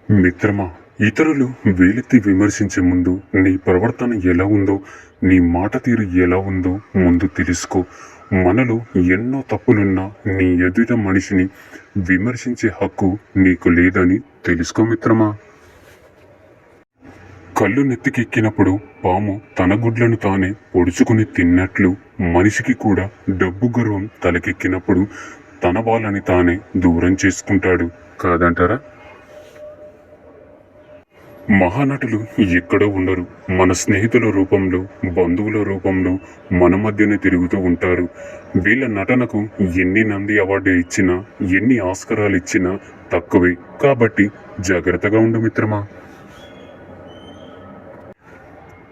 మిత్రమా, ఇతరులు వేలెత్తి విమర్శించే ముందు నీ ప్రవర్తన ఎలా ఉందో, నీ మాట తీరు ఎలా ఉందో ముందు తెలుసుకో. మనలో ఎన్నో తప్పులున్నా నీ ఎదుట మనిషిని విమర్శించే హక్కు నీకు లేదని తెలుసుకో మిత్రమా. కళ్ళు నెత్తికెక్కినప్పుడు పాము తన గుడ్లను తానే పొడుచుకుని తిన్నట్లు మనిషికి కూడా డబ్బు గర్వం తలకెక్కినప్పుడు తన వాళ్ళని తానే దూరం చేసుకుంటాడు కాదంటారా? మహానటులు ఎక్కడో ఉండరు. మన స్నేహితుల రూపంలో, బంధువుల రూపంలో మన మధ్యనే తిరుగుతూ ఉంటారు. వీళ్ళ నటనకు ఎన్ని నంది అవార్డు ఇచ్చినా, ఎన్ని ఆస్కరాలు ఇచ్చినా తక్కువే. కాబట్టి జాగ్రత్తగా ఉండు మిత్రమా.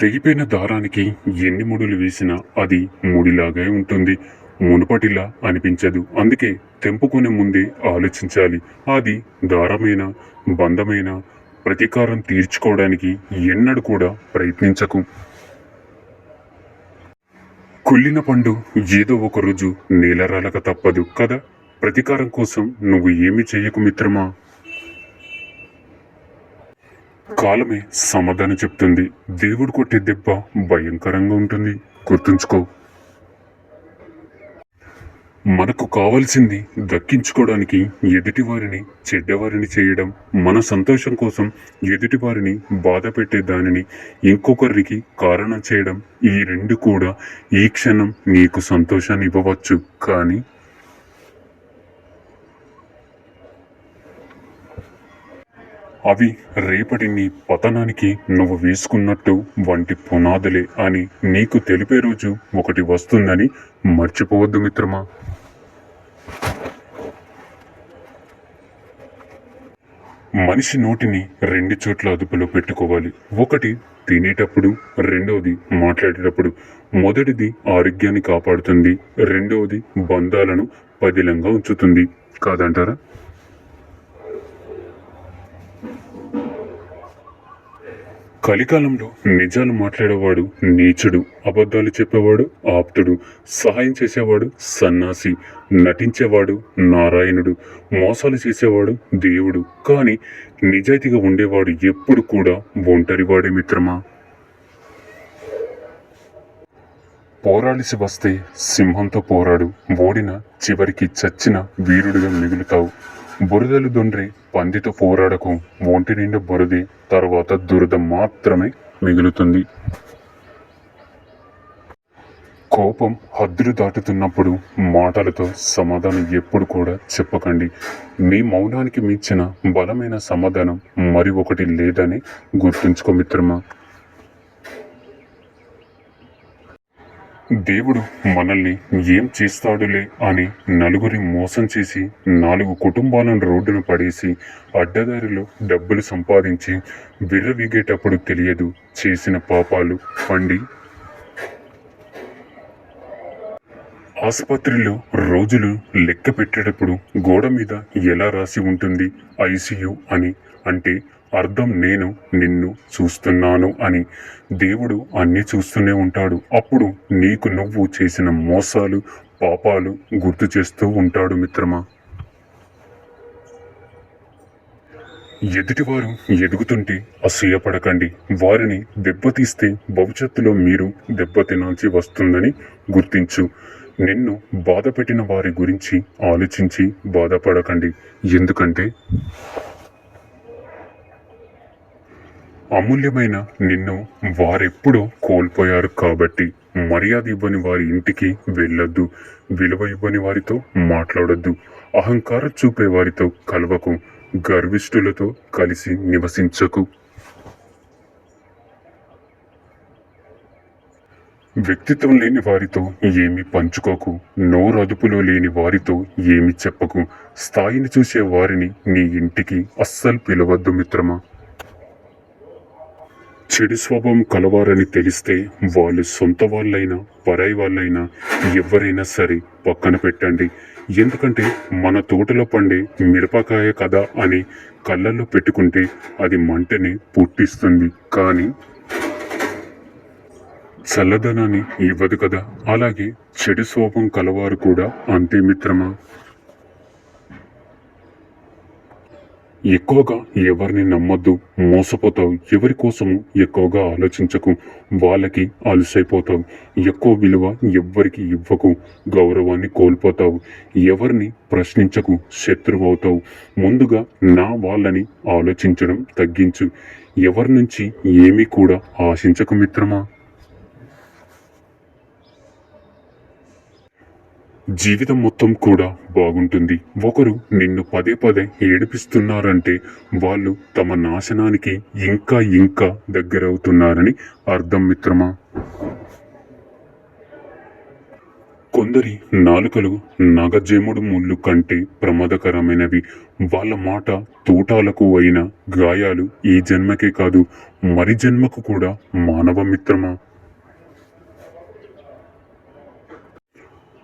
తెగిపోయిన దారానికి ఎన్ని ముడులు వేసినా అది ముడిలాగే ఉంటుంది. మునుపటిలా అనిపించదు. అందుకే తెంపుకునే ముందే ఆలోచించాలి. అది దారమైనా, బంధమైనా ప్రతీకారం తీర్చుకోవడానికి ఎన్నడూ కూడా ప్రయత్నించకు. కుళ్ళిన పండు ఏదో ఒక రోజు నేలరాలక తప్పదు కదా. ప్రతీకారం కోసం నువ్వు ఏమి చెయ్యకు మిత్రమా. కాలమే సమాధానం చెప్తుంది. దేవుడు కొట్టే దెబ్బ భయంకరంగా ఉంటుంది, గుర్తుంచుకో. మనకు కావలసింది దక్కించుకోవడానికి ఎదుటివారిని చెడ్డవారిని చేయడం, మన సంతోషం కోసం ఎదుటివారిని బాధ పెట్టే దానిని ఇంకొకరికి కారణం చేయడం, ఈ రెండు కూడా ఈ క్షణం నీకు సంతోషాన్ని ఇవ్వవచ్చు. కానీ అవి రేపటి నీ పతనానికి నువ్వు వేసుకున్నట్టు వంటి పునాదులే అని నీకు తెలిపే రోజు ఒకటి వస్తుందని మర్చిపోవద్దు మిత్రమా. మనిషి నోటిని రెండు చోట్ల అదుపులో పెట్టుకోవాలి. ఒకటి తినేటప్పుడు, రెండవది మాట్లాడేటప్పుడు. మొదటిది ఆరోగ్యాన్ని కాపాడుతుంది, రెండవది బంధాలను పదిలంగా ఉంచుతుంది కాదంటారా? కలికాలంలో నిజాలు మాట్లాడేవాడు నీచుడు, అబద్ధాలు చెప్పేవాడు ఆప్తుడు, సహాయం చేసేవాడు సన్నాసి, నటించేవాడు నారాయణుడు, మోసాలు చేసేవాడు దేవుడు. కానీ నిజాయితీగా ఉండేవాడు ఎప్పుడు కూడా ఒంటరివాడే మిత్రమా. పోరాడిసి వస్తే సింహంతో పోరాడు. ఓడిన చివరికి చచ్చిన వీరుడిగా మిగులుతావు. బురదలు దొండ్రి పందితో పోరాడకు. ఒంటి నిండా బురదే, తర్వాత దురద మాత్రమే మిగులుతుంది. కోపం హద్దులు దాటుతున్నప్పుడు మాటలతో సమాధానం ఎప్పుడు కూడా చెప్పకండి. మీ మౌనానికి మించిన బలమైన సమాధానం మరి ఒకటి లేదని గుర్తుంచుకో మిత్రమా. దేవుడు మనల్ని ఏం చేస్తాడులే అని నలుగురి మోసం చేసి 4 కుటుంబాలను రోడ్డున పడేసి అడ్డదారిలో డబ్బులు సంపాదించి విర్రవీగేటప్పుడు తెలియదు చేసిన పాపాలు పండి. ఆసుపత్రిలో రోజులు లెక్క పెట్టేటప్పుడు గోడ మీద ఎలా రాసి ఉంటుంది ఐసియు అని, అంటే అర్థం నేను నిన్ను చూస్తున్నాను అని. దేవుడు అన్నీ చూస్తూనే ఉంటాడు. అప్పుడు నీకు నువ్వు చేసిన మోసాలు పాపాలు గుర్తు చేస్తూ ఉంటాడు మిత్రమా. ఎదుటివారు ఎదుగుతుంటే అసూయపడకండి. వారిని దెబ్బతీస్తే భవిష్యత్తులో మీరు దెబ్బతినాల్సి వస్తుందని గుర్తించు. నిన్ను బాధ పెట్టిన వారి గురించి ఆలోచించి బాధపడకండి. ఎందుకంటే అమూల్యమైన నిన్ను వారెప్పుడో కోల్పోయారు కాబట్టి. మర్యాద ఇవ్వని వారి ఇంటికి వెళ్ళొద్దు. విలువ ఇవ్వని వారితో మాట్లాడొద్దు. అహంకారం చూపే వారితో కలవకు. గర్విష్ఠులతో కలిసి నివసించకు. వ్యక్తిత్వం లేని వారితో ఏమి పంచుకోకు. నోరదుపులో లేని వారితో ఏమి చెప్పకు. స్థాయిని చూసే వారిని నీ ఇంటికి అస్సలు పిలవద్దు మిత్రమా. చెడు స్వభావం కలవారని తెలిస్తే వాళ్ళు సొంత వాళ్ళైనా పరాయి వాళ్ళైనా ఎవరైనా సరే పక్కన పెట్టండి. ఎందుకంటే మన తోటలో పండే మిరపకాయ కదా అని కళ్ళల్లో పెట్టుకుంటే అది మంటని పుట్టిస్తుంది, కానీ చల్లదనాన్ని ఇవ్వదు కదా. అలాగే చెడు స్వభావం కలవారు కూడా అంతే మిత్రమా. ఎక్కువగా ఎవరిని నమ్మొద్దు, మోసపోతావు. ఎవరి కోసము ఎక్కువగా ఆలోచించకు, వాళ్ళకి అలసైపోతావు. ఎక్కువ విలువ ఎవ్వరికి ఇవ్వకు, గౌరవాన్ని కోల్పోతావు. ఎవరిని ప్రశ్నించకు, శత్రువు అవుతావు. ముందుగా నా వాళ్ళని ఆలోచించడం తగ్గించు. ఎవరి నుంచి ఏమీ కూడా ఆశించకు మిత్రమా. జీవితం మొత్తం కూడా బాగుంటుంది. ఒకరు నిన్ను పదే పదే ఏడిపిస్తున్నారంటే వాళ్ళు తమ నాశనానికి ఇంకా ఇంకా దగ్గరవుతున్నారని అర్థం మిత్రమా. కొందరి నాలుకలు నగజేముడు ముళ్ళు కంటే ప్రమాదకరమైనవి. వాళ్ళ మాట తూటాలకు అయిన గాయాలు ఈ జన్మకే కాదు, మరి జన్మకు కూడా మానవ మిత్రమా.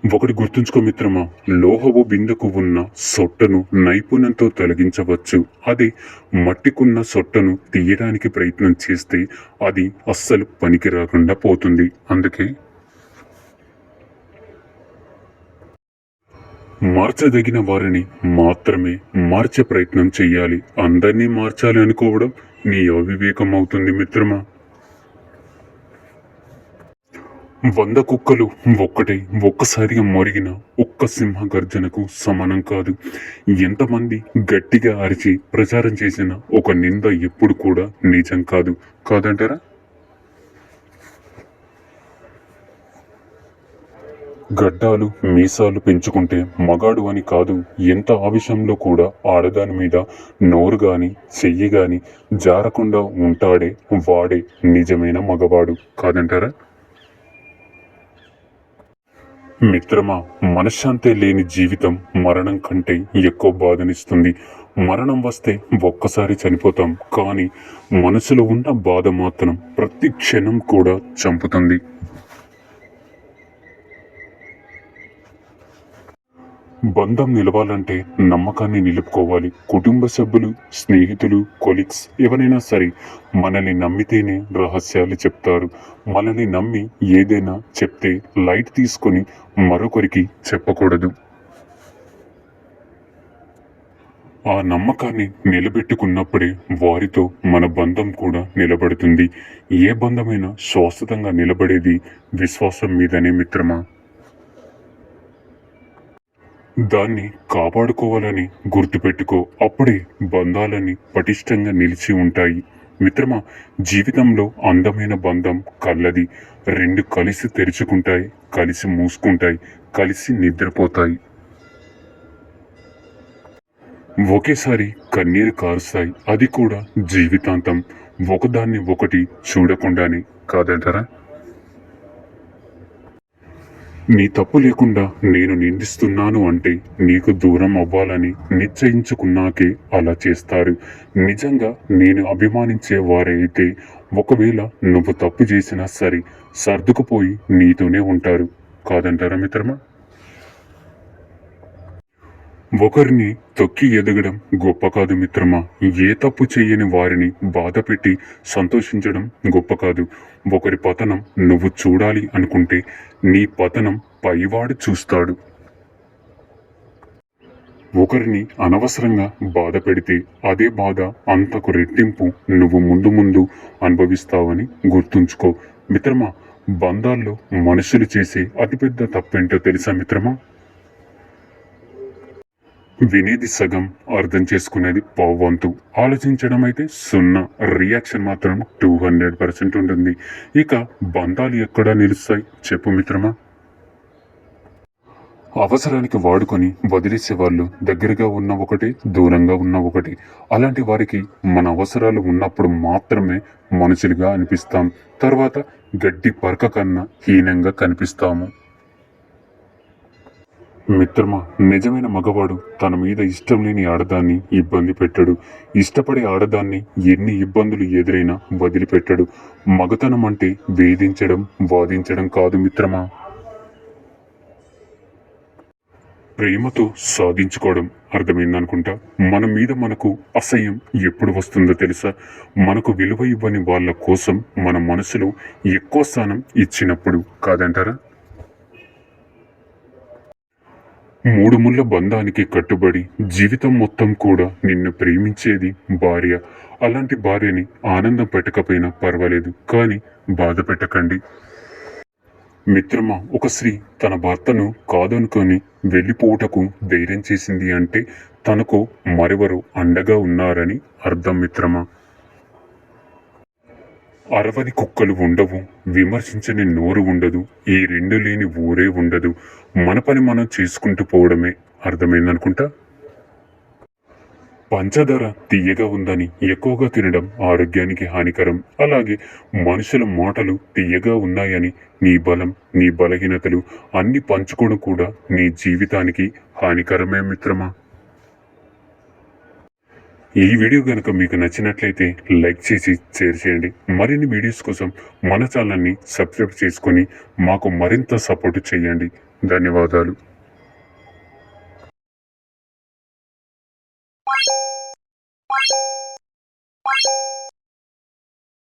ఒకటి గుర్తుంచుకో మిత్రమా, లోహపు బిందెకు ఉన్న సొట్టను నైపుణ్యంతో తొలగించవచ్చు. అది మట్టికున్న సొట్టను తీయడానికి ప్రయత్నం చేస్తే అది అస్సలు పనికి రాకుండా పోతుంది. అందుకే మార్చదగిన వారిని మాత్రమే మార్చే ప్రయత్నం చెయ్యాలి. అందరినీ మార్చాలి అనుకోవడం నీ అవివేకం అవుతుంది మిత్రమా. 100 కుక్కలు ఒక్కసారిగా మొరిగిన ఒక్క సింహ గర్జనకు సమానం కాదు. ఎంతమంది గట్టిగా అరిచి ప్రచారం చేసిన ఒక నింద ఎప్పుడు కూడా నిజం కాదు, కాదంటారా. గడ్డాలు మీసాలు పెంచుకుంటే మగాడు అని కాదు, ఎంత ఆవేశంలో కూడా ఆడదాని మీద నోరు గాని చెయ్యి గాని జారకుండా ఉంటాడే వాడే నిజమైన మగవాడు, కాదంటారా. మిత్రమా, మనశ్శాంతే లేని జీవితం మరణం కంటే ఎక్కువ బాధనిస్తుంది. మరణం వస్తే ఒక్కసారి చనిపోతాం, కానీ మనసులో ఉన్న బాధ మాత్రం ప్రతి క్షణం కూడా చంపుతుంది. బంధం నిలవాలంటే నమ్మకాన్ని నిలుపుకోవాలి. కుటుంబ సభ్యులు, స్నేహితులు, కొలీగ్స్ ఎవరైనా సరే మనల్ని నమ్మితేనే రహస్యాలు చెప్తారు. మనల్ని నమ్మి ఏదైనా చెప్తే లైట్ తీసుకొని మరొకరికి చెప్పకూడదు. ఆ నమ్మకాన్ని నిలబెట్టుకున్నప్పుడే వారితో మన బంధం కూడా నిలబడుతుంది. ఏ బంధమైనా శాశ్వతంగా నిలబడేది విశ్వాసం మీదనే మిత్రమా. దాన్ని కాపాడుకోవాలని గుర్తుపెట్టుకో. అప్పుడే బంధాలని పటిష్టంగా నిలిచి ఉంటాయి. మిత్రమా, జీవితంలో అందమైన బంధం కళ్ళది. రెండు కలిసి తెరుచుకుంటాయి, కలిసి మూసుకుంటాయి, కలిసి నిద్రపోతాయి. ఒకేసారి కన్నీరు కారుస్తాయి, అది కూడా జీవితాంతం. ఒకదాన్ని ఒకటి చూడకుండానే, కాదంటారా. నీ తప్పు లేకుండా నేను నిందిస్తున్నాను అంటే నీకు దూరం అవ్వాలని నిశ్చయించుకున్నాకే అలా చేస్తారు. నిజంగా నేను అభిమానించే వారైతే ఒకవేళ నువ్వు తప్పు చేసినా సరే సర్దుకుపోయి నీతోనే ఉంటారు, కాదంటారా మిత్రమా. ఒకరిని తొక్కి ఎదగడం గొప్ప కాదు మిత్రమా. ఏ తప్పు చెయ్యని వారిని బాధ పెట్టి సంతోషించడం గొప్ప కాదు. ఒకరి పతనం నువ్వు చూడాలి అనుకుంటే నీ పతనం పైవాడు చూస్తాడు. ఒకరిని అనవసరంగా బాధ పెడితే అదే బాధ అంతకు రెట్టింపు నువ్వు ముందు ముందు అనుభవిస్తావని గుర్తుంచుకో మిత్రమా. బంధాల్లో మనుషులు చేసే అతిపెద్ద తప్పేంటో తెలుసా మిత్రమా. వినేది సగం, అర్థం చేసుకునేది పావువంతు. ఆలోచించడం అయితే 0, రియాక్షన్ మాత్రం 200% ఉంటుంది. ఇక బంధాలు ఎక్కడా నిలుస్తాయి చెప్పు మిత్రమా. అవసరానికి వాడుకొని వదిలేసే వాళ్ళు దగ్గరగా ఉన్న ఒకటి, దూరంగా ఉన్న ఒకటి. అలాంటి వారికి మన అవసరాలు ఉన్నప్పుడు మాత్రమే మనుషులుగా అనిపిస్తాం. తర్వాత గడ్డి పరక కన్నా హీనంగా కనిపిస్తాము. మిత్రమా, నిజమైన మగవాడు తన మీద ఇష్టం లేని ఆడదాన్ని ఇబ్బంది పెట్టడు. ఇష్టపడే ఆడదాన్ని ఎన్ని ఇబ్బందులు ఎదురైనా వదిలిపెట్టడు. మగతనం అంటే వేధించడం, వాదించడం కాదు మిత్రమా. ప్రేమతో సాధించుకోవడం. అర్థమైందనుకుంటా. మన మీద మనకు అసహ్యం ఎప్పుడు వస్తుందో తెలుసా. మనకు విలువ ఇవ్వని వాళ్ళ కోసం మన మనసులో ఎక్కువ స్థానం ఇచ్చినప్పుడు, కాదంటారా. మూడు ముళ్ళ బంధానికి కట్టుబడి జీవితం మొత్తం కూడా నిన్ను ప్రేమించేది భార్య. అలాంటి భార్యని ఆనందం పెట్టకపోయినా పర్వాలేదు, కానీ బాధ పెట్టకండి. మిత్రమా, ఒక స్త్రీ తన భర్తను కాదనుకొని వెళ్ళిపోవుటకు ధైర్యం చేసింది అంటే తనకు మరెవరు అండగా ఉన్నారని అర్థం మిత్రమా. అరవని కుక్కలు ఉండవు, విమర్శించని నోరు ఉండదు, ఈ రెండు లేని ఊరే ఉండదు. మన పని మనం చేసుకుంటూ పోవడమే. అర్థమైందనుకుంటా. పంచదార తియ్యగా ఉందని ఎక్కువగా తినడం ఆరోగ్యానికి హానికరం. అలాగే మనుషుల మాటలు తియ్యగా ఉన్నాయని నీ బలం, నీ బలహీనతలు అన్ని పంచుకోవడం కూడా నీ జీవితానికి హానికరమే మిత్రమా. ఈ వీడియో కనుక మీకు నచ్చినట్లయితే లైక్ చేసి షేర్ చేయండి. మరిన్ని వీడియోస్ కోసం మన ఛానల్ని సబ్స్క్రైబ్ చేసుకొని మాకు మరింత సపోర్ట్ చేయండి. ధన్యవాదాలు.